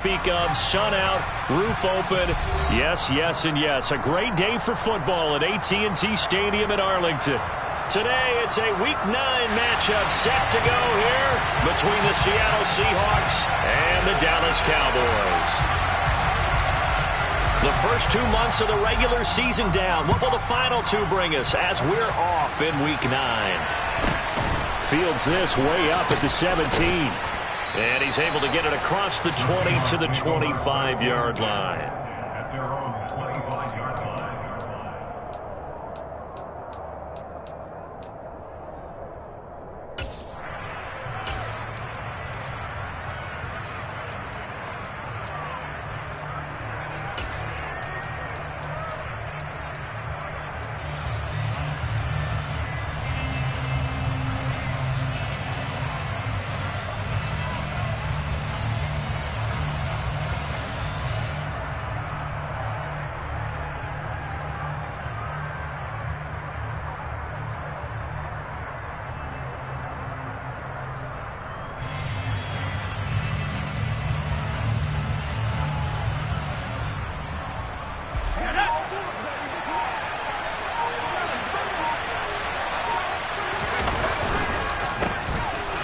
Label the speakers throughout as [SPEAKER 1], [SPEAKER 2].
[SPEAKER 1] Speak of, sun out, roof open, yes, yes, and yes. A great day for football at AT&T Stadium in Arlington. Today, it's a Week 9 matchup set to go here between the Seattle Seahawks and the Dallas Cowboys. The first 2 months of the regular season down. What will the final two bring us as we're off in Week 9? Fields this way up at the 17. And he's able to get it across the 20 to the 25-yard line.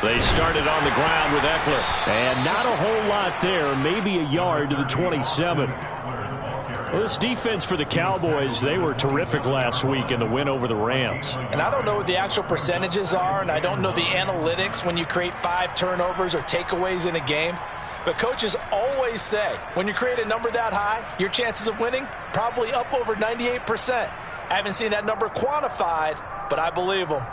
[SPEAKER 1] They started on the ground with Eckler. And not a whole lot there, maybe a yard to the 27. Well, this defense for the Cowboys, they were terrific last week in the win over the Rams.
[SPEAKER 2] And I don't know what the actual percentages are, and I don't know the analytics when you create 5 turnovers or takeaways in a game. But coaches always say, when you create a number that high, your chances of winning probably up over 98%. I haven't seen that number quantified, but I believe them.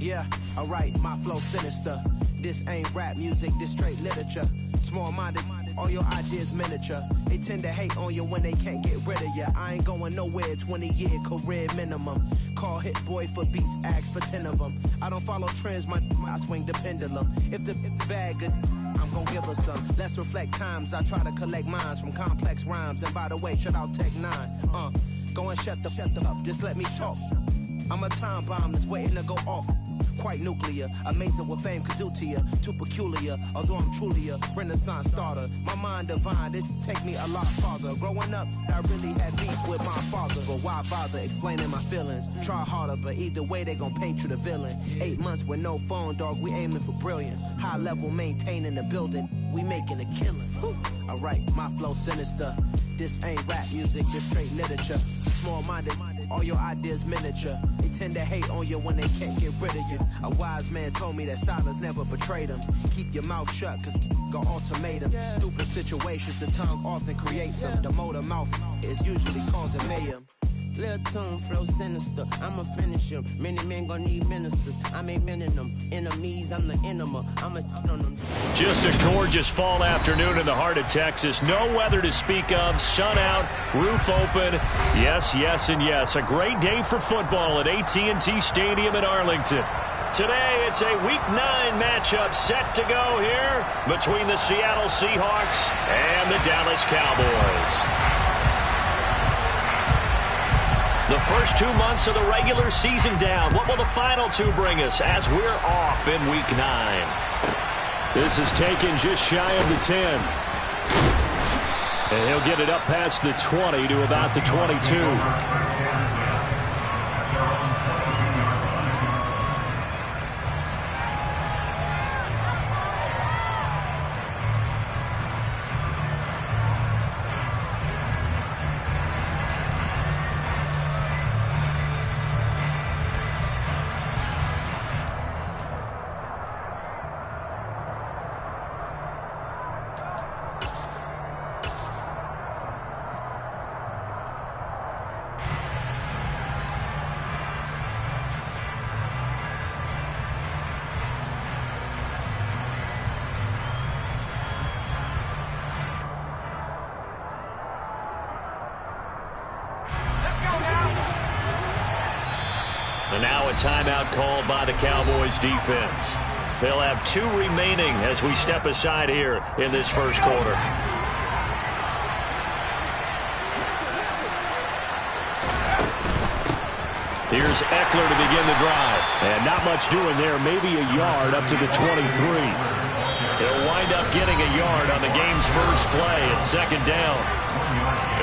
[SPEAKER 3] Yeah, alright, my flow sinister. This ain't rap music, this straight literature. Small-minded, all your ideas miniature. They tend to hate on you when they can't get rid of you. I ain't going nowhere, 20-year career minimum. Call Hit Boy for beats, ask for 10 of them. I don't follow trends, I swing the pendulum. If the bag good, I'm gonna give her some. Let's reflect times, I try to collect minds from complex rhymes. And by the way, shout out Tech 9. Go and shut the up, just let me talk. I'm a time bomb that's waiting to go off. Quite nuclear, amazing what fame could do to you. Too peculiar, although I'm truly a renaissance starter. My mind divine, it take me a lot farther. Growing up, I really had beef with my father. But why bother explaining my feelings? Try harder, but either way they gon' paint you the villain. 8 months with no phone, dog, we aiming for brilliance. High level maintaining the building, we making a killing. Alright, my flow sinister. This ain't rap music, this straight literature. Small-minded, all your ideas miniature. They tend to hate on you when they can't get rid of you. A wise man told me that silence never betrayed him. Keep your mouth shut, cause got ultimatums. Stupid situations, the tongue often creates them. The motor mouth is usually causing mayhem.
[SPEAKER 4] Lil' tune, flow sinister, I'ma finish him. Many men gon' need ministers, I ain't mending them. Enemies, I'm the enema, I'ma on them.
[SPEAKER 1] Just a gorgeous fall afternoon in the heart of Texas. No weather to speak of, sun out, roof open. Yes, yes, and yes. A great day for football at AT&T Stadium in Arlington. Today, it's a Week 9 matchup set to go here between the Seattle Seahawks and the Dallas Cowboys. The first 2 months of the regular season down. What will the final two bring us as we're off in Week 9? This is taken just shy of the 10. And he'll get it up past the 20 to about the 22. And now a timeout called by the Cowboys defense. They'll have 2 remaining as we step aside here in this first quarter. Here's Eckler to begin the drive. And not much doing there. Maybe a yard up to the 23. He'll wind up getting a yard on the game's first play at second down.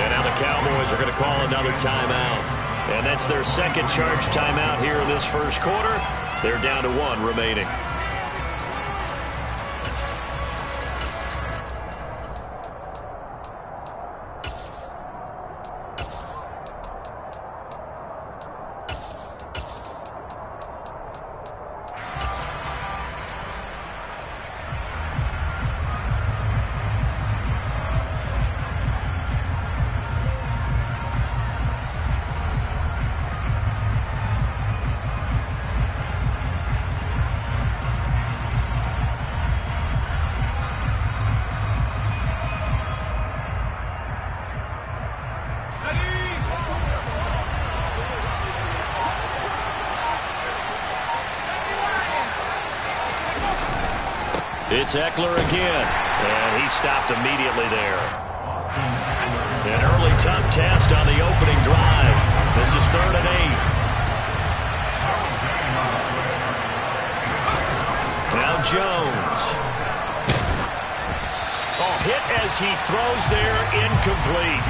[SPEAKER 1] And now the Cowboys are going to call another timeout. And that's their second charge timeout here in this first quarter. They're down to 1 remaining. It's Eckler again, and he stopped immediately there. An early tough test on the opening drive. This is 3rd and 8. Now Jones. Oh, hit as he throws there, incomplete.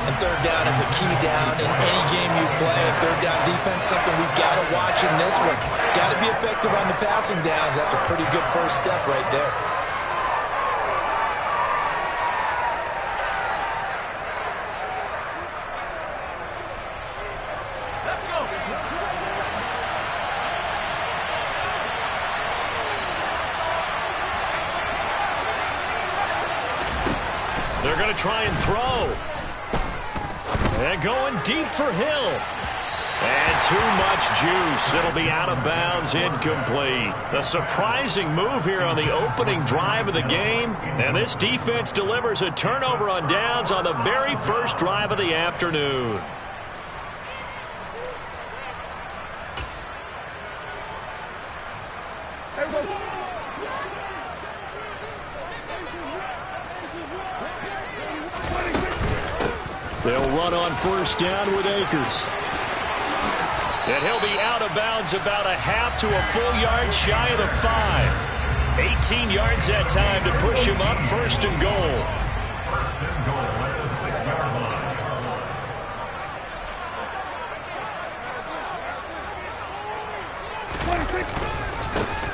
[SPEAKER 2] And 3rd down is a key down in any game you play. 3rd down defense, something we've got to watch in this one. Got to be effective on the passing downs. That's a pretty good first step right there. Let's go.
[SPEAKER 1] They're going to try and throw. And going deep for Hill. And too much juice. It'll be out of bounds, incomplete. A surprising move here on the opening drive of the game. And this defense delivers a turnover on downs on the very first drive of the afternoon. They'll run on first down with Akers. And he'll be out of bounds about a half to a full yard shy of the 5. 18 yards that time to push him up 1st and goal.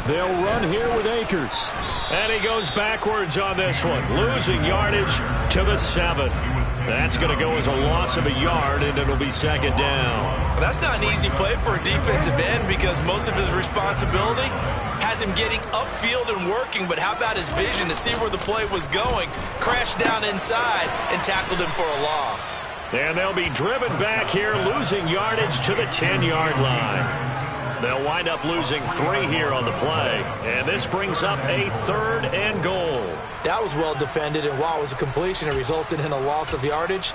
[SPEAKER 1] They'll run here with Akers. And he goes backwards on this one, losing yardage to the 7. That's going to go as a loss of a yard, and it'll be 2nd down.
[SPEAKER 2] Well, that's not an easy play for a defensive end because most of his responsibility has him getting upfield and working, but how about his vision to see where the play was going, crashed down inside, and tackled him for a loss.
[SPEAKER 1] And they'll be driven back here, losing yardage to the 10-yard line. They'll wind up losing 3 here on the play. And this brings up a 3rd and goal.
[SPEAKER 2] That was well defended, and while it was a completion, it resulted in a loss of yardage.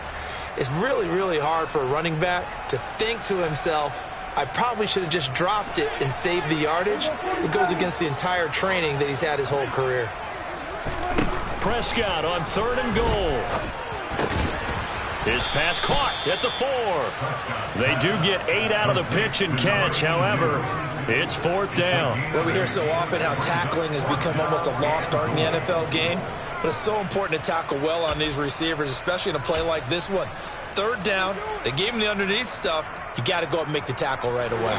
[SPEAKER 2] It's really, really hard for a running back to think to himself, I probably should have just dropped it and saved the yardage. It goes against the entire training that he's had his whole career.
[SPEAKER 1] Prescott on 3rd and goal. His pass caught at the 4. They do get 8 out of the pitch and catch. However, it's 4th down.
[SPEAKER 2] Well, we hear so often how tackling has become almost a lost art in the NFL game. But it's so important to tackle well on these receivers, especially in a play like this one. 3rd down, they gave him the underneath stuff. You got to go up and make the tackle right away.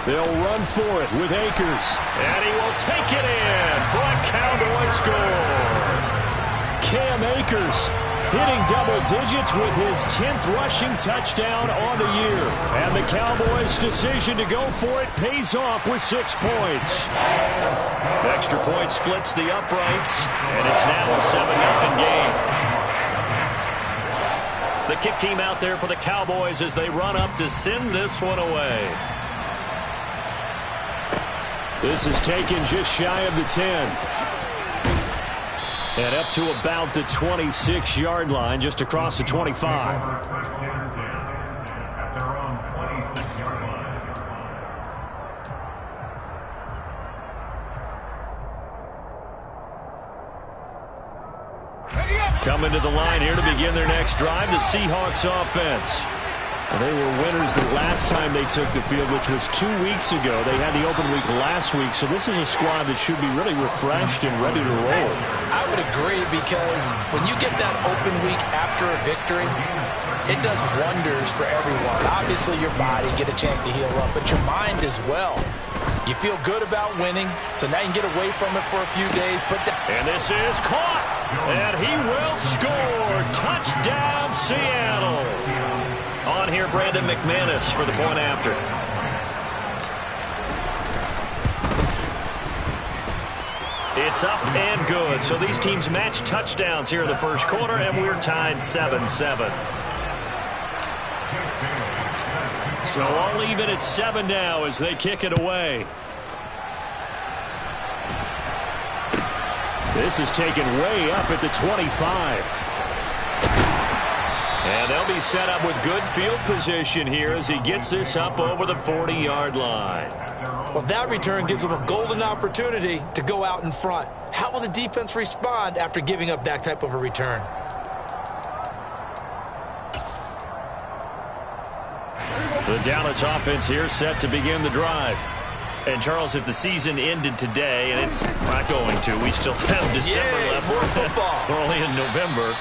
[SPEAKER 1] They'll run for it with Akers. And he will take it in for a Cowboy score. Cam Akers hitting double digits with his 10th rushing touchdown on the year. And the Cowboys' decision to go for it pays off with 6 points. Extra point splits the uprights, and it's now a 7-0 game. The kick team out there for the Cowboys as they run up to send this one away. This is taken just shy of the 10. And up to about the 26-yard line, just across the 25. Coming to the line here to begin their next drive, the Seahawks offense. They were winners the last time they took the field, which was 2 weeks ago. They had the open week last week, so this is a squad that should be really refreshed and ready to roll.
[SPEAKER 2] I would agree, because when you get that open week after a victory, it does wonders for everyone. Obviously, your body, get a chance to heal up, but your mind as well. You feel good about winning, so now you can get away from it for a few days.
[SPEAKER 1] And this is caught, and he will score. Touchdown, Seattle. On here, Brandon McManus for the point after. It's up and good. So these teams match touchdowns here in the first quarter, and we're tied 7-7. So all even at 7 now as they kick it away. This is taken way up at the 25. And they'll be set up with good field position here as he gets this up over the 40-yard line.
[SPEAKER 2] Well, that return gives them a golden opportunity to go out in front. How will the defense respond after giving up that type of a return?
[SPEAKER 1] The Dallas offense here set to begin the drive. And, Charles, if the season ended today, and it's not going to, we still have December left.
[SPEAKER 2] More football.
[SPEAKER 1] We're only in November.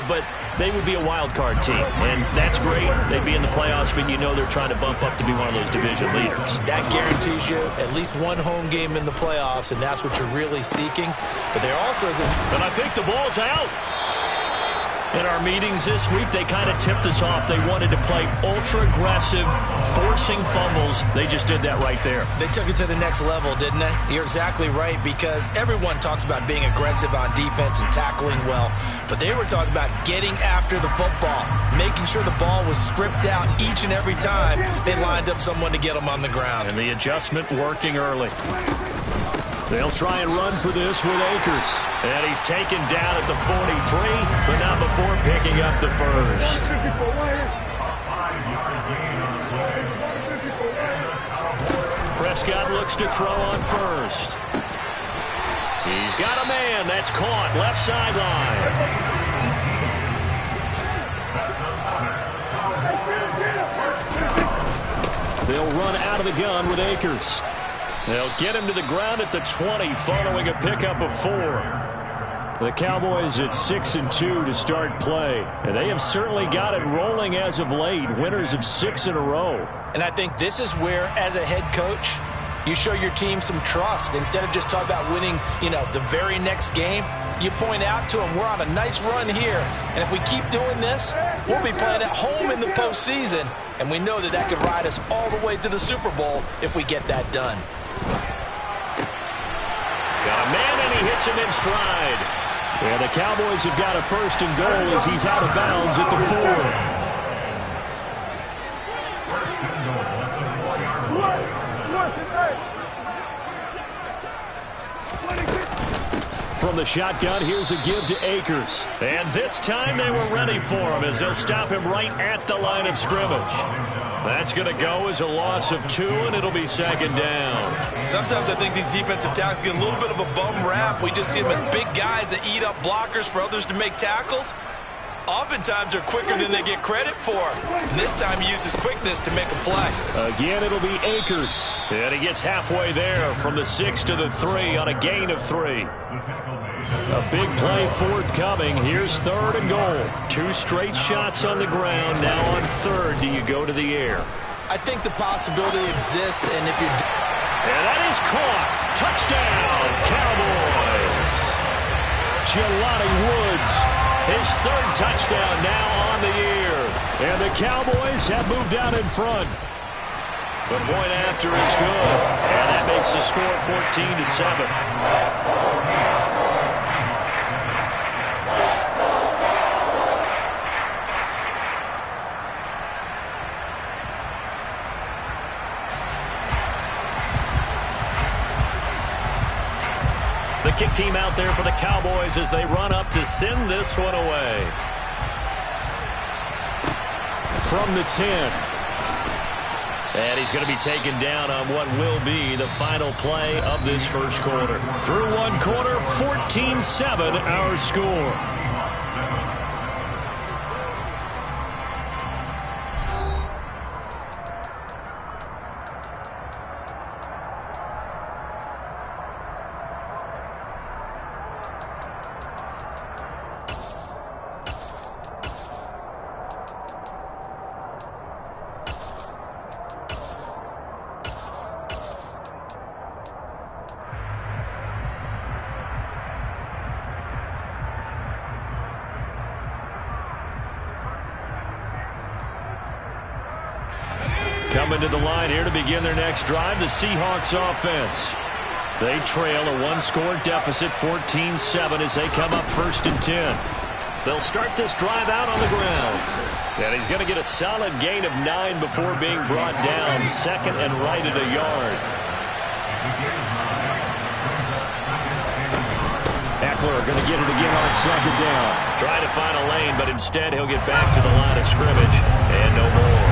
[SPEAKER 1] But they would be a wild card team, and that's great. They'd be in the playoffs, but you know they're trying to bump up to be one of those division leaders.
[SPEAKER 2] That guarantees you at least one home game in the playoffs, and that's what you're really seeking. But there also is
[SPEAKER 1] But I think the ball's out. In our meetings this week, they kind of tipped us off. They wanted to play ultra-aggressive, forcing fumbles. They just did that right there.
[SPEAKER 2] They took it to the next level, didn't they? You're exactly right, because everyone talks about being aggressive on defense and tackling well. But they were talking about getting after the football, making sure the ball was stripped out each and every time they lined up someone to get them on the ground.
[SPEAKER 1] And the adjustment working early. They'll try and run for this with Akers. And he's taken down at the 43, but not before picking up the first. Prescott looks to throw on first. He's got a man. That's caught. Left sideline. They'll run out of the gun with Akers. They'll get him to the ground at the 20 following a pickup of 4. The Cowboys at 6-2 to start play. And they have certainly got it rolling as of late. Winners of 6 in a row.
[SPEAKER 2] And I think this is where, as a head coach, you show your team some trust. Instead of just talking about winning, the very next game, you point out to them, we're on a nice run here. And if we keep doing this, we'll be playing at home in the postseason. And we know that could ride us all the way to the Super Bowl if we get that done.
[SPEAKER 1] Got a man, and he hits him in stride. And the Cowboys have got a first and goal as he's out of bounds at the 4. From the shotgun, here's a give to Akers. And this time they were ready for him as they'll stop him right at the line of scrimmage. That's going to go as a loss of 2, and it'll be second down.
[SPEAKER 2] Sometimes I think these defensive tackles get a little bit of a bum rap. We just see them as big guys that eat up blockers for others to make tackles. Oftentimes they're quicker than they get credit for. And this time he uses quickness to make a play.
[SPEAKER 1] Again, it'll be Akers. And he gets halfway there from the 6 to the 3 on a gain of 3. A big play forthcoming. Here's 3rd and goal. 2 straight shots on the ground. Now on 3rd, do you go to the air?
[SPEAKER 2] I think the possibility exists, and if you're...
[SPEAKER 1] And that is caught. Touchdown, Cowboys. Jelani Woods, his 3rd touchdown now on the year. And the Cowboys have moved out in front. The point after is good. And that makes the score 14-7. The kick team out there for the Cowboys as they run up to send this one away. From the 10. And he's going to be taken down on what will be the final play of this first quarter. Through one quarter, 14-7 our score. Coming to the line here to begin their next drive, the Seahawks offense. They trail a one-score deficit, 14-7, as they come up 1st and 10. They'll start this drive out on the ground. And he's going to get a solid gain of 9 before being brought down, 2nd and right at a yard. Eckler going to get it again on 2nd down. Trying to find a lane, but instead he'll get back to the line of scrimmage and no more.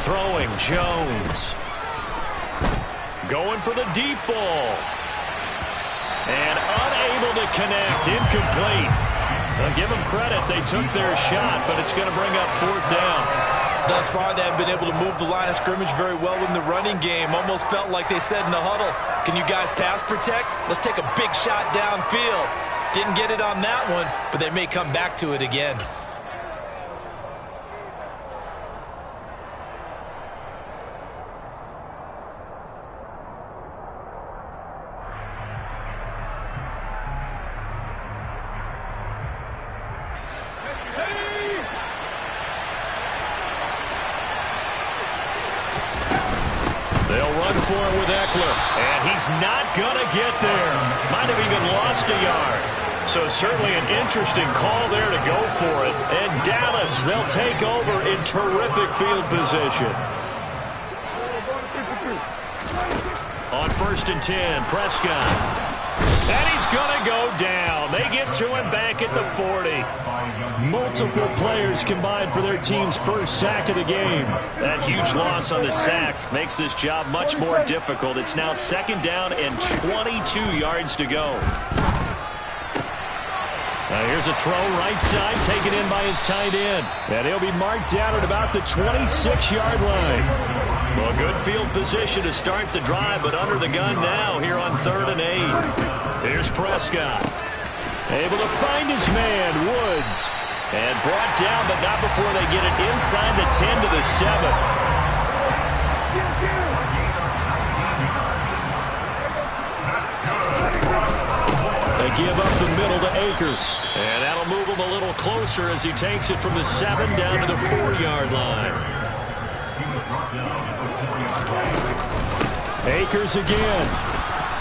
[SPEAKER 1] Throwing, Jones. Going for the deep ball. And unable to connect. Incomplete. I'll give them credit. They took their shot, but it's going to bring up 4th down.
[SPEAKER 2] Thus far, they have been able to move the line of scrimmage very well in the running game. Almost felt like they said in the huddle, can you guys pass protect? Let's take a big shot downfield. Didn't get it on that one, but they may come back to it again.
[SPEAKER 1] For it with Eckler, and he's not going to get there. Might have even lost a yard. So certainly an interesting call there to go for it. And Dallas, they'll take over in terrific field position. On 1st and 10, Prescott. And he's going to go down. They get to him back at the 40. Multiple players combined for their team's first sack of the game. That huge loss on the sack makes this job much more difficult. It's now 2nd down and 22 yards to go. Now here's a throw right side, taken in by his tight end. And he'll be marked down at about the 26-yard line. Well, good field position to start the drive, but under the gun now here on 3rd and 8. Here's Prescott. Able to find his man, Woods. And brought down, but not before they get it inside the 10 to the 7. They give up the middle to Akers. And that'll move him a little closer as he takes it from the 7 down to the 4-yard line. Akers again.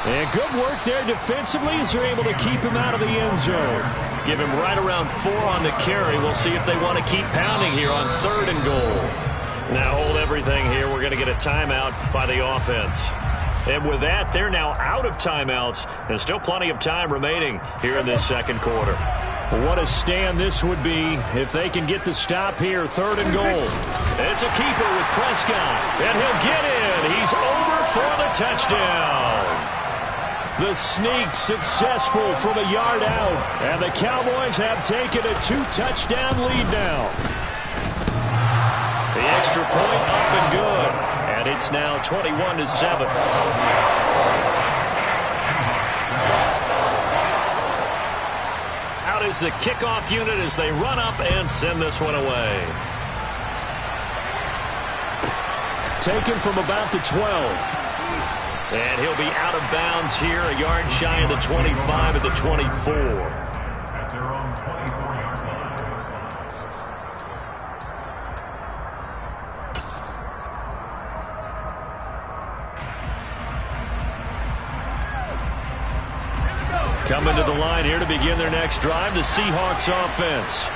[SPEAKER 1] And good work there defensively as they're able to keep him out of the end zone. Give him right around 4 on the carry. We'll see if they want to keep pounding here on 3rd and goal. Now hold everything here. We're going to get a timeout by the offense. And with that, they're now out of timeouts. And still plenty of time remaining here in this second quarter. What a stand this would be if they can get the stop here. 3rd and goal. It's a keeper with Prescott. And he'll get in. He's over for the touchdown. The sneak successful from a yard out. And the Cowboys have taken a 2-touchdown lead now. The extra point up and good. And it's now 21-7. Out is the kickoff unit as they run up and send this one away. Taken from about the 12. And he'll be out of bounds here, a yard shy of the 25 at the 24. At their own 24-yard line. Coming to the line here to begin their next drive, the Seahawks offense.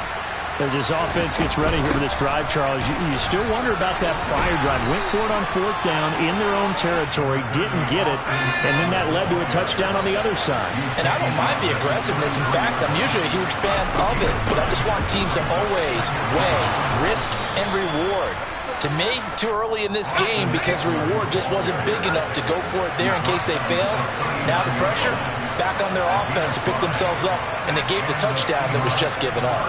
[SPEAKER 1] As this offense gets ready here for this drive, Charles, you still wonder about that prior drive. Went for it on 4th down in their own territory, didn't get it, and then that led to a touchdown on the other side.
[SPEAKER 2] And I don't mind the aggressiveness. In fact, I'm usually a huge fan of it, but I just want teams to always weigh risk and reward. To me, too early in this game because reward just wasn't big enough to go for it there in case they failed. Now the pressure back on their offense to pick themselves up, and they gave the touchdown that was just given up.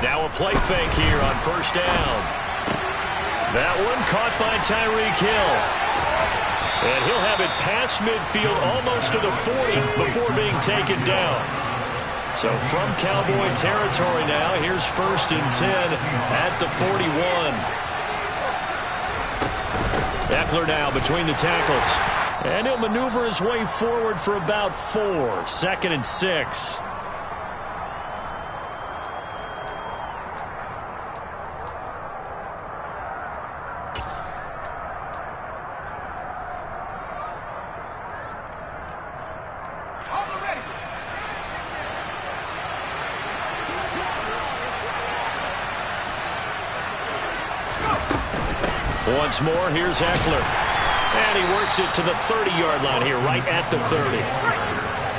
[SPEAKER 1] Now a play fake here on 1st down. That one caught by Tyreek Hill. And he'll have it past midfield almost to the 40 before being taken down. So from Cowboy territory now, here's 1st and 10 at the 41. Eckler now between the tackles. And he'll maneuver his way forward for about 4. 2nd and 6. Once more, here's Eckler. And he works it to the 30-yard line here, right at the 30.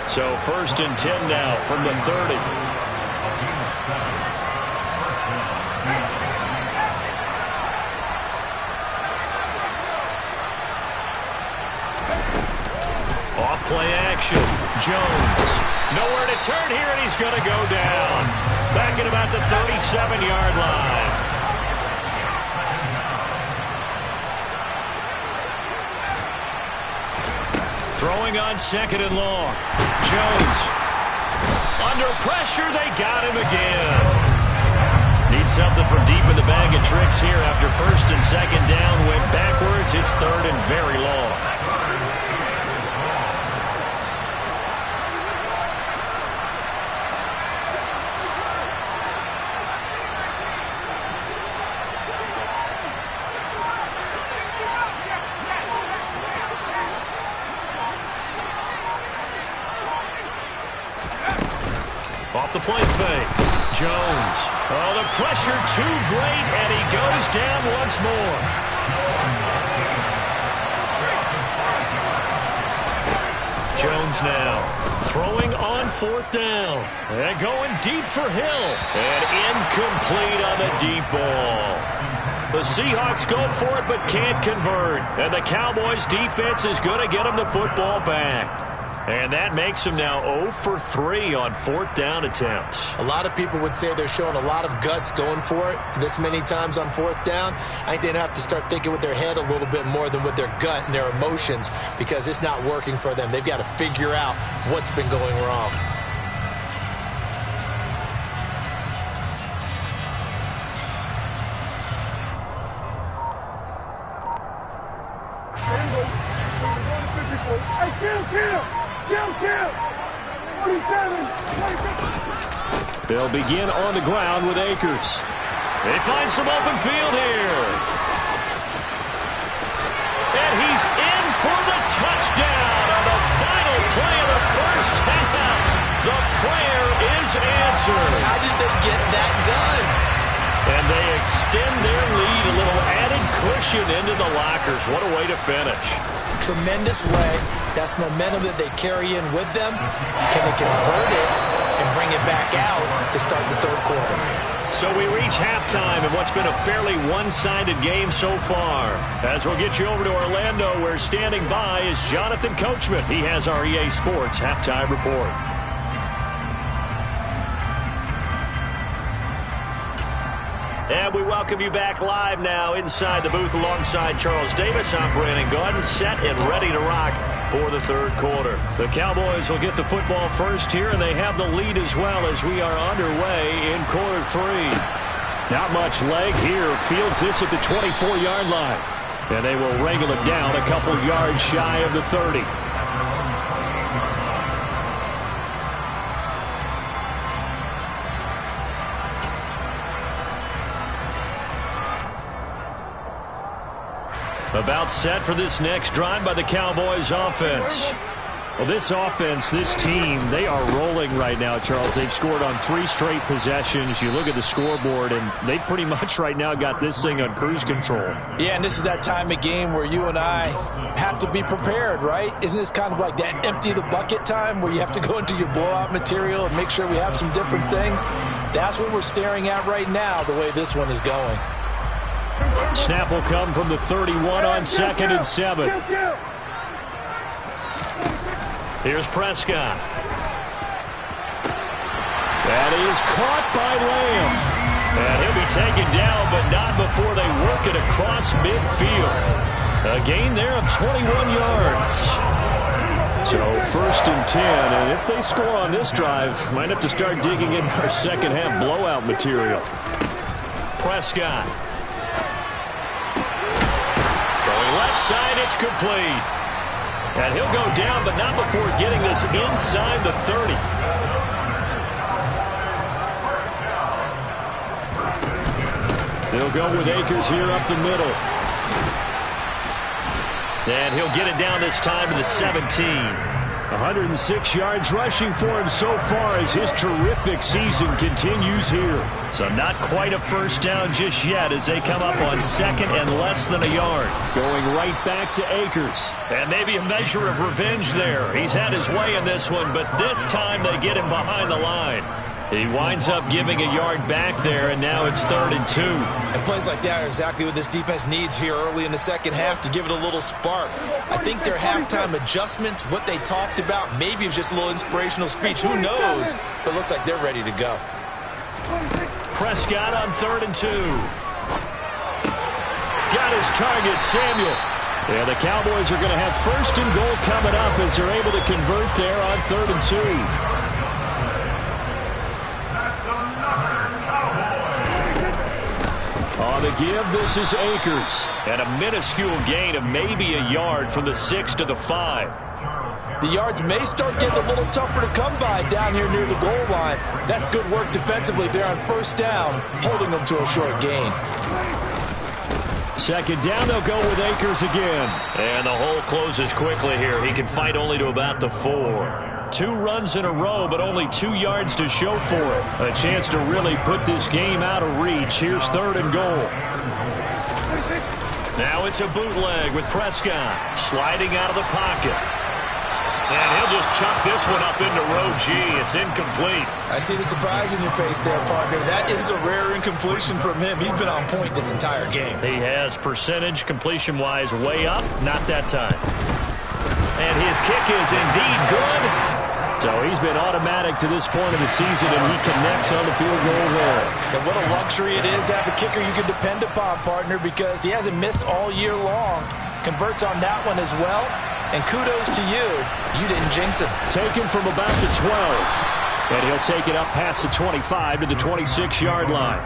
[SPEAKER 1] So 1st and 10 now from the 30. Off play action. Jones. Nowhere to turn here, and he's going to go down. Back at about the 37-yard line. Throwing on 2nd and long. Jones. Under pressure, they got him again. Need something from deep in the bag of tricks here after 1st and 2nd down. Went backwards. It's 3rd and very long. Off the play fake. Jones. Oh, the pressure too great, and he goes down once more. Jones now throwing on 4th down. And going deep for Hill. And incomplete on the deep ball. The Seahawks go for it but can't convert. And the Cowboys defense is going to get them the football back. And that makes them now 0 for 3 on 4th down attempts.
[SPEAKER 2] A lot of people would say they're showing a lot of guts going for it this many times on 4th down. I think they'd have to start thinking with their head a little bit more than with their gut and their emotions because it's not working for them. They've got to figure out what's been going wrong.
[SPEAKER 1] They'll begin on the ground with Akers. They find some open field here. And he's in for the touchdown on the final play of the 1st half. The prayer is answered.
[SPEAKER 2] How did they get that done?
[SPEAKER 1] And they extend their lead, a little added cushion into the lockers. What a way to finish.
[SPEAKER 2] Tremendous way. That's momentum that they carry in with them. Can they convert it and bring it back out to start the 3rd quarter?
[SPEAKER 1] So we reach halftime in what's been a fairly one-sided game so far. As we'll get you over to Orlando, where standing by is Jonathan Coachman. He has our EA Sports halftime report. And we welcome you back live now inside the booth alongside Charles Davis. I'm Brandon Gordon, set and ready to rock for the 3rd quarter. The Cowboys will get the football first here, and they have the lead as well as we are underway in quarter 3. Not much leg here. Fields this at the 24-yard line. And they will wrangle it down a couple yards shy of the 30. About set for this next drive by the Cowboys offense.
[SPEAKER 5] Well, this offense, this team, they are rolling right now, Charles. They've scored on 3 straight possessions. You look at the scoreboard, and they pretty much right now got this thing on cruise control.
[SPEAKER 2] Yeah, and this is that time of game where you and I have to be prepared, right? Isn't this kind of like that empty the bucket time where you have to go into your blowout material and make sure we have some different things? That's what we're staring at right now, the way this one is going.
[SPEAKER 5] Snap will come from the 31 on 2nd and 7.
[SPEAKER 1] Here's Prescott. That is caught by Lamb. And he'll be taken down, but not before they work it across midfield. A gain there of 21 yards. So 1st and 10, and if they score on this drive, might have to start digging in our second half blowout material. Prescott. Throwing left side, it's complete. And he'll go down, but not before getting this inside the 30. They'll go with Akers here up the middle. And he'll get it down this time to the 17.
[SPEAKER 5] 106 yards rushing for him so far as his terrific season continues here.
[SPEAKER 1] So not quite a first down just yet as they come up on 2nd and less than a yard.
[SPEAKER 5] Going right back to Akers.
[SPEAKER 1] And maybe a measure of revenge there. He's had his way in this one, but this time they get him behind the line. He winds up giving a yard back there, and now it's 3rd and 2.
[SPEAKER 2] And plays like that are exactly what this defense needs here early in the second half to give it a little spark. I think their halftime adjustment, what they talked about, maybe it was just a little inspirational speech. Who knows? But it looks like they're ready to go.
[SPEAKER 1] Prescott on 3rd and 2. Got his target, Samuel.
[SPEAKER 5] Yeah, the Cowboys are going to have 1st and goal coming up as they're able to convert there on 3rd and 2.
[SPEAKER 1] On the give, this is Akers. And a minuscule gain of maybe a yard from the 6 to the 5.
[SPEAKER 2] The yards may start getting a little tougher to come by down here near the goal line. That's good work defensively there on 1st down, holding them to a short gain.
[SPEAKER 5] 2nd down, they'll go with Akers again.
[SPEAKER 1] And the hole closes quickly here. He can fight only to about the 4. 2 runs in a row, but only 2 yards to show for it.
[SPEAKER 5] A chance to really put this game out of reach. Here's 3rd and goal.
[SPEAKER 1] Now it's a bootleg with Prescott sliding out of the pocket. And he'll just chuck this one up into row G. It's incomplete.
[SPEAKER 2] I see the surprise in your face there, partner. That is a rare incompletion from him. He's been on point this entire game.
[SPEAKER 1] He has percentage completion-wise way up. Not that time. And his kick is indeed good.
[SPEAKER 5] So he's been automatic to this point of the season, and he connects on the field goal there.
[SPEAKER 2] And what a luxury it is to have a kicker you can depend upon, partner, because he hasn't missed all year long. Converts on that one as well. And kudos to you. You didn't jinx him.
[SPEAKER 5] Taken from about the 12. And he'll take it up past the 25 to the 26-yard line.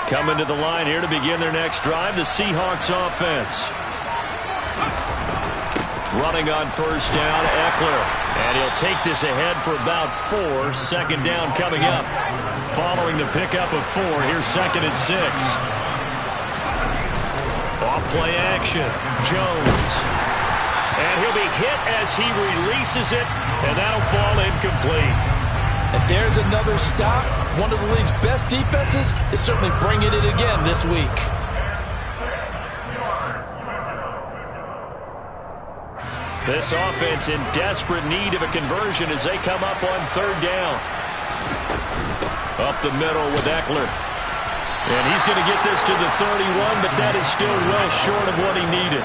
[SPEAKER 1] Coming to the line here to begin their next drive, the Seahawks offense. Running on 1st down, Eckler. And he'll take this ahead for about 4. 2nd down coming up. Following the pickup of 4, here's 2nd and 6. Off play action, Jones. And he'll be hit as he releases it, and that'll fall incomplete.
[SPEAKER 2] And there's another stop. One of the league's best defenses is certainly bringing it again this week.
[SPEAKER 1] This offense in desperate need of a conversion as they come up on 3rd down. Up the middle with Eckler. And he's going to get this to the 31, but that is still well short of what he needed.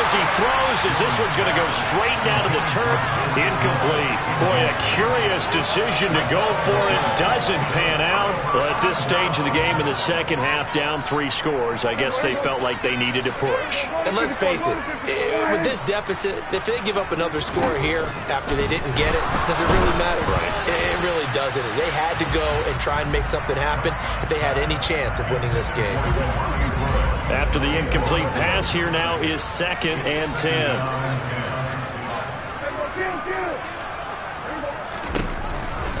[SPEAKER 1] as he throws, as this one's going to go straight down to the turf. Incomplete. Boy, a curious decision to go for it. Doesn't pan out. But at this stage of the game in the second half, down 3 scores, I guess they felt like they needed to push.
[SPEAKER 2] And let's face it, with this deficit, if they give up another score here after they didn't get it, does it really matter?
[SPEAKER 1] Right.
[SPEAKER 2] It really doesn't. They had to go and try and make something happen if they had any chance of winning this game.
[SPEAKER 1] After the incomplete pass, here now is 2nd and 10.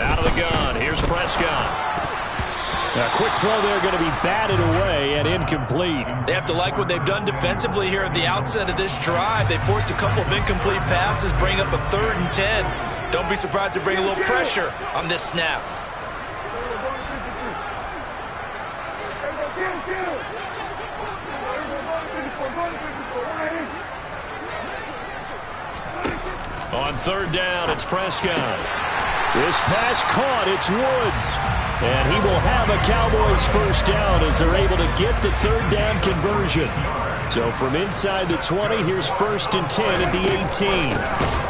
[SPEAKER 1] Out of the gun, here's Prescott.
[SPEAKER 5] A quick throw there going to be batted away and incomplete.
[SPEAKER 2] They have to like what they've done defensively here at the outset of this drive. They forced a couple of incomplete passes, bring up a 3rd and 10. Don't be surprised to bring a little pressure on this snap.
[SPEAKER 1] On 3rd down, it's Prescott. This pass caught, it's Woods. And he will have a Cowboys first down as they're able to get the 3rd down conversion. So from inside the 20, here's 1st and 10 at the 18.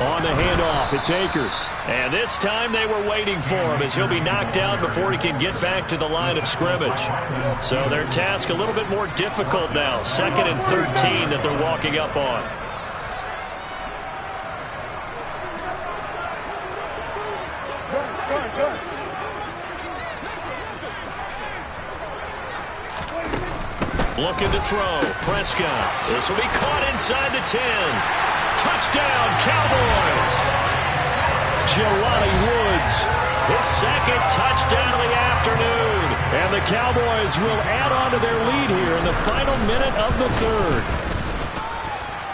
[SPEAKER 1] On the handoff, it's Akers. And this time they were waiting for him as he'll be knocked down before he can get back to the line of scrimmage. So their task a little bit more difficult now. 2nd and 13 that they're walking up on. Looking to throw. Prescott. This will be caught inside the 10. Touchdown, Cowboys. Jelani Woods. His 2nd touchdown of the afternoon. And the Cowboys will add on to their lead here in the final minute of the 3rd.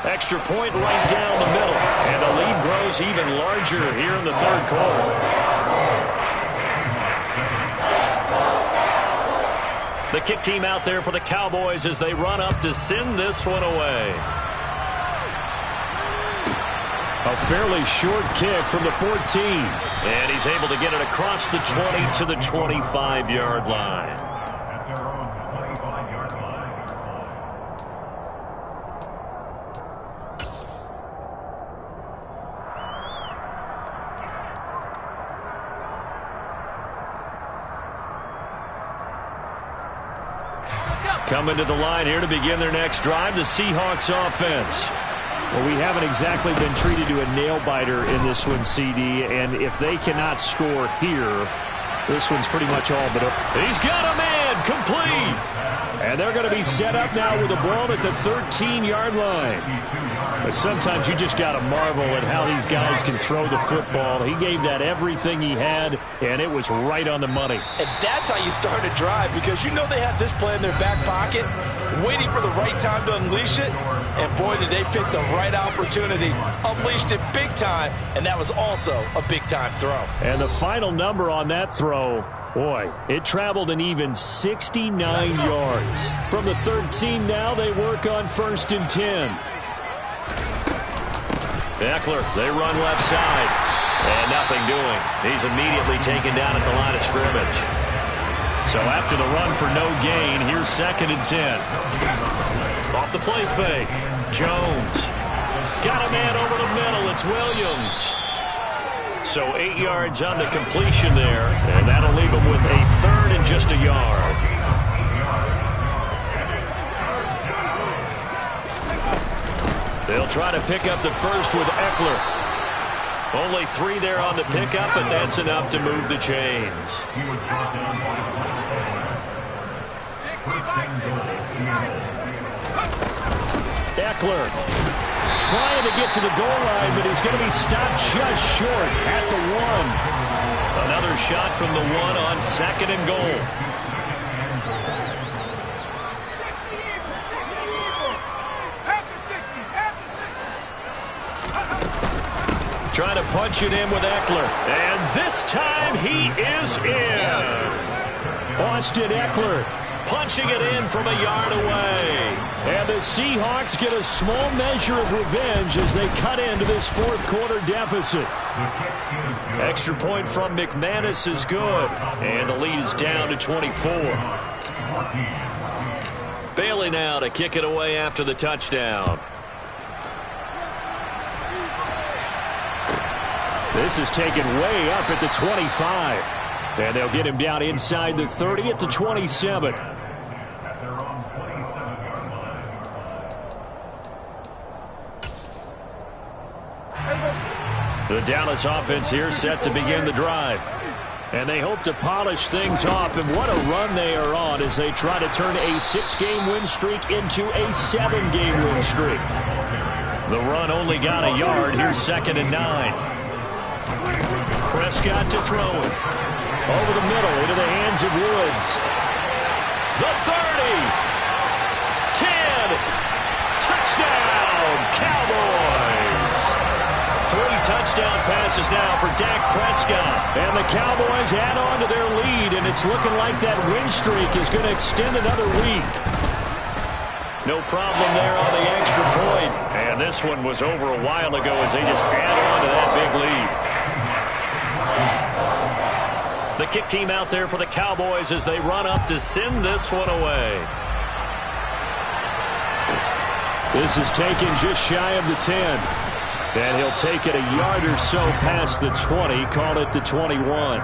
[SPEAKER 1] Extra point right down the middle. And the lead grows even larger here in the 3rd quarter. The kick team out there for the Cowboys as they run up to send this one away.
[SPEAKER 5] A fairly short kick from the 14.
[SPEAKER 1] And he's able to get it across the 20 to the 25-yard line. Coming to the line here to begin their next drive, the Seahawks offense.
[SPEAKER 5] Well, we haven't exactly been treated to a nail-biter in this one, CD, and if they cannot score here, this one's pretty much all but up.
[SPEAKER 1] He's got a man, complete.
[SPEAKER 5] And they're going to be set up now with the ball at the 13-yard line. But sometimes you just got to marvel at how these guys can throw the football. He gave that everything he had, and it was right on the money.
[SPEAKER 2] And that's how you start a drive, because you know they have this play in their back pocket, waiting for the right time to unleash it. And boy, did they pick the right opportunity. Unleashed it big time, and that was also a big-time throw.
[SPEAKER 5] And the final number on that throw, boy, it traveled an even 69 yards. From the 13 now, they work on 1st and 10.
[SPEAKER 1] Eckler, they run left side. And nothing doing. He's immediately taken down at the line of scrimmage. So after the run for no gain, here's 2nd and 10. Off the play fake. Jones. Got a man over the middle. It's Williams. So 8 yards on the completion there. And that'll leave him with a 3rd and just a yard. They'll try to pick up the first with Eckler. Only 3 there on the pickup, but that's enough to move the chains.
[SPEAKER 5] Eckler trying to get to the goal line, but he's going to be stopped just short at the 1.
[SPEAKER 1] Another shot from the 1 on 2nd and goal. Trying to punch it in with Eckler. And this time he is in.
[SPEAKER 5] Yes. Austin Eckler
[SPEAKER 1] punching it in from a yard away.
[SPEAKER 5] And the Seahawks get a small measure of revenge as they cut into this 4th quarter deficit.
[SPEAKER 1] Extra point from McManus is good. And the lead is down to 24. Bailey now to kick it away after the touchdown.
[SPEAKER 5] This is taken way up at the 25. And they'll get him down inside the 30 at the 27. The Dallas offense here set to begin the drive. And they hope to polish things off. And what a run they are on as they try to turn a 6-game win streak into a 7-game win streak. The run only got a yard. Here's 2nd and 9. Prescott to throw it. Over the middle into the hands of Woods. The 30. 10. Touchdown, Cowboys. 3 touchdown passes now for Dak Prescott. And the Cowboys add on to their lead, and it's looking like that win streak is going to extend another week. No problem there on the extra point. And this one was over a while ago as they just add on to that big lead. The kick team out there for the Cowboys as they run up to send this one away. This is taken just shy of the 10. And he'll take it a yard or so past the 20, call it the 21.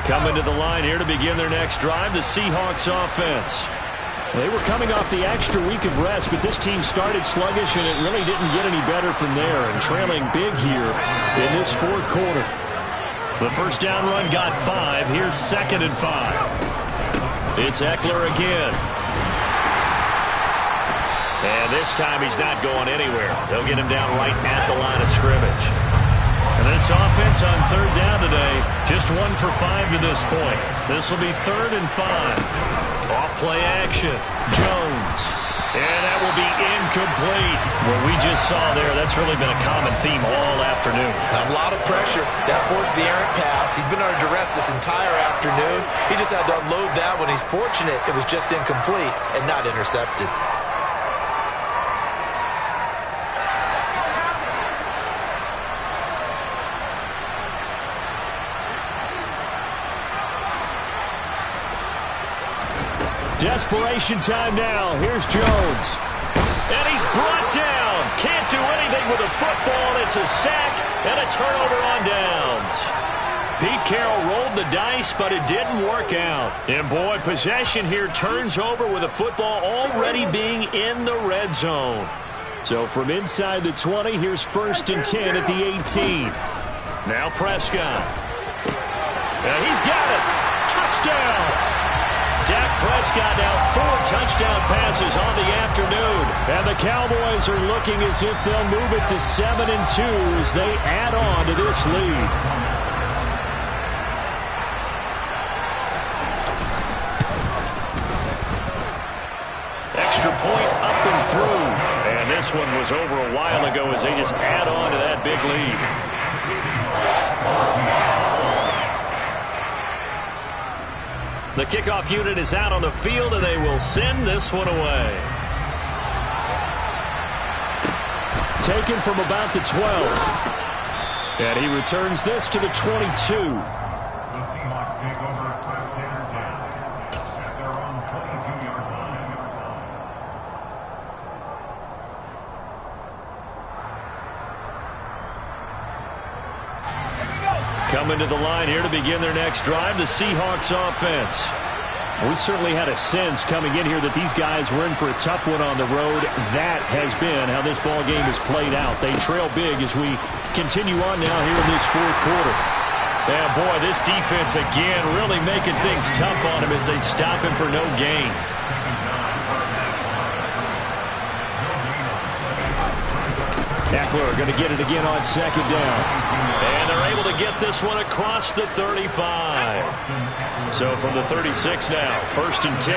[SPEAKER 5] Coming to the line here to begin their next drive, the Seahawks offense. They were coming off the extra week of rest, but this team started sluggish, and it really didn't get any better from there, and trailing big here in this 4th quarter. The first down run got 5. Here's 2nd and 5. It's Eckler again. And this time he's not going anywhere. They'll get him down right at the line of scrimmage. And this offense on 3rd down today, just 1 for 5 to this point. This will be 3rd and 5. Off-play action. Jones. And that will be incomplete. What we just saw there, that's really been a common theme all afternoon.
[SPEAKER 2] A lot of pressure. That forced the errant pass. He's been under duress this entire afternoon. He just had to unload that one. He's fortunate it was just incomplete and not intercepted.
[SPEAKER 5] Desperation time now. Here's Jones. And he's brought down. Can't do anything with the football. It's a sack and a turnover on downs. Pete Carroll rolled the dice, but it didn't work out. And boy, possession here turns over with the football already being in the red zone. So from inside the 20, here's 1st and 10 at the 18. Now Prescott. And he's got it. Touchdown. Dak Prescott now 4 touchdown passes on the afternoon. And the Cowboys are looking as if they'll move it to 7-2 as they add on to this lead. Extra point up and through. And this one was over a while ago as they just add on to that big lead. The kickoff unit is out on the field, and they will send this one away. Taken from about the 12. And he returns this to the 22.
[SPEAKER 6] The Seahawks take over at first and 10 at their own 22-yard line.
[SPEAKER 5] Coming to the line here to begin their next drive, the Seahawks offense. We certainly had a sense coming in here that these guys were in for a tough one on the road. That has been how this ball game has played out. They trail big as we continue on now here in this 4th quarter. Yeah, boy, this defense again really making things tough on him as they stop him for no gain. Eckler going to get it again on 2nd down. And they're able to get this one across the 35. So from the 36 now, 1st and 10.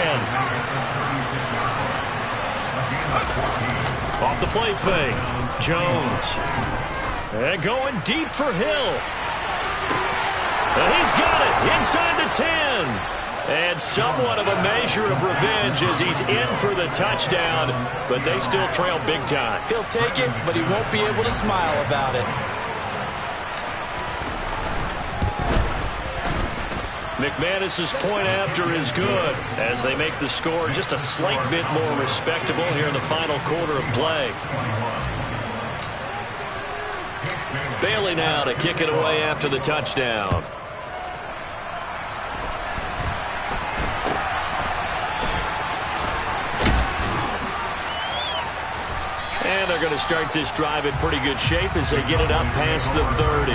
[SPEAKER 5] Off the play fake. Jones. And going deep for Hill. And he's got it inside the 10. And somewhat of a measure of revenge as he's in for the touchdown, but they still trail big time.
[SPEAKER 2] He'll take it, but he won't be able to smile about it.
[SPEAKER 1] McManus's point after is good as they make the score just a slight bit more respectable here in the final quarter of play. Bailey now to kick it away after the touchdown. And they're going to start this drive in pretty good shape as they get it up past the 30.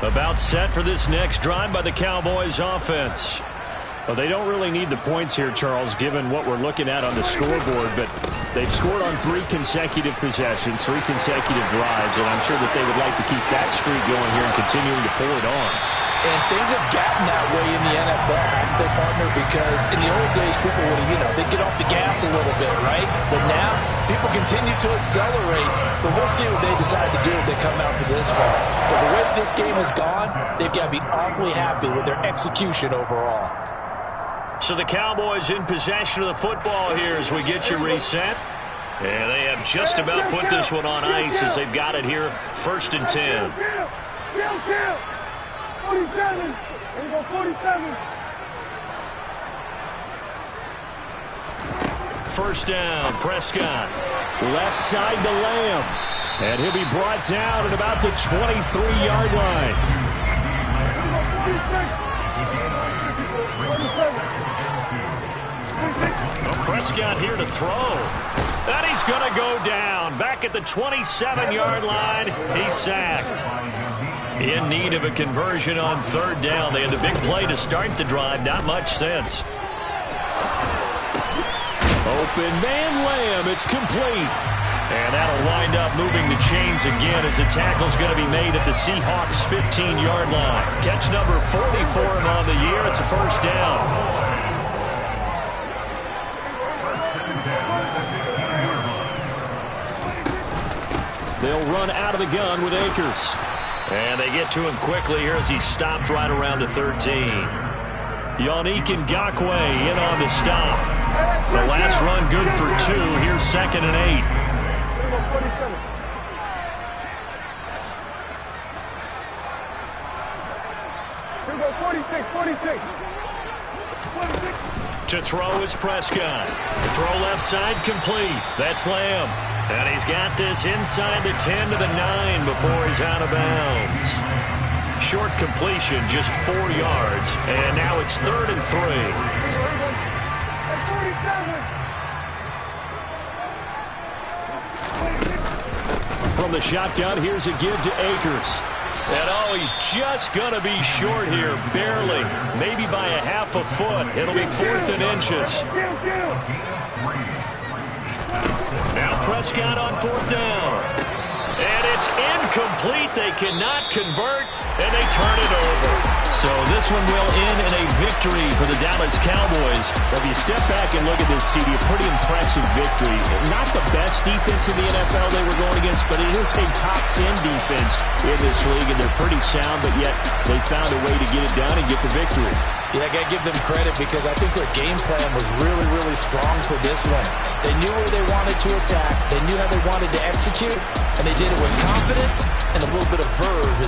[SPEAKER 1] About set for this next drive by the Cowboys offense. Well, they don't really need the points here, Charles, given what we're looking at on the scoreboard, but they've scored on 3 consecutive possessions, 3 consecutive drives, and I'm sure that they would like to keep that streak going here and continuing to pull it on.
[SPEAKER 2] And things have gotten that way in the NFL, haven't they, partner? Because in the old days, people would have, they'd get off the gas a little bit, right? But now, people continue to accelerate. But we'll see what they decide to do as they come out for this one. But the way this game has gone, they've got to be awfully happy with their execution overall.
[SPEAKER 1] So the Cowboys in possession of the football here as we get you reset. And they have just about put this one on ice as they've got it here, 1st and 10.
[SPEAKER 7] 47. There you go, 47.
[SPEAKER 1] First down, Prescott. Left side to Lamb. And he'll be brought down at about the 23-yard line. Well, Prescott here to throw. And he's going to go down. Back at the 27-yard line, he's sacked. In need of a conversion on 3rd down. They had a big play to start the drive. Not much sense. Open man Lamb. It's complete. And that'll wind up moving the chains again as the tackle's going to be made at the Seahawks' 15-yard line. Catch number 40 for him on the year. It's a 1st down. They'll run out of the gun with Akers. And they get to him quickly here as he's stopped right around the 13. Yannick Ngakoue in on the stop. The last run good for 2. Here's 2nd and 8.
[SPEAKER 7] Here we go, 46, 46.
[SPEAKER 1] To throw is Prescott. Throw left side complete. That's Lamb. And he's got this inside the 10 to the 9 before he's out of bounds. Short completion, just 4 yards. And now it's 3rd and 3. From the shotgun, here's a give to Akers. And oh, he's just going to be short here, barely. Maybe by a half a foot. It'll be 4th and inches. Now Prescott on 4th down. And it's incomplete. They cannot convert, and they turn it over. So this one will end in a victory for the Dallas Cowboys. If you step back and look at this, CD, a pretty impressive victory. Not the best defense in the NFL they were going against, but it is a top 10 defense in this league, and they're pretty sound, but yet they found a way to get it done and get the victory.
[SPEAKER 2] Yeah, I got to give them credit because I think their game plan was really, really strong for this one. They knew where they wanted to attack. They knew how they wanted to execute, and they did it with confidence and a little bit of verve.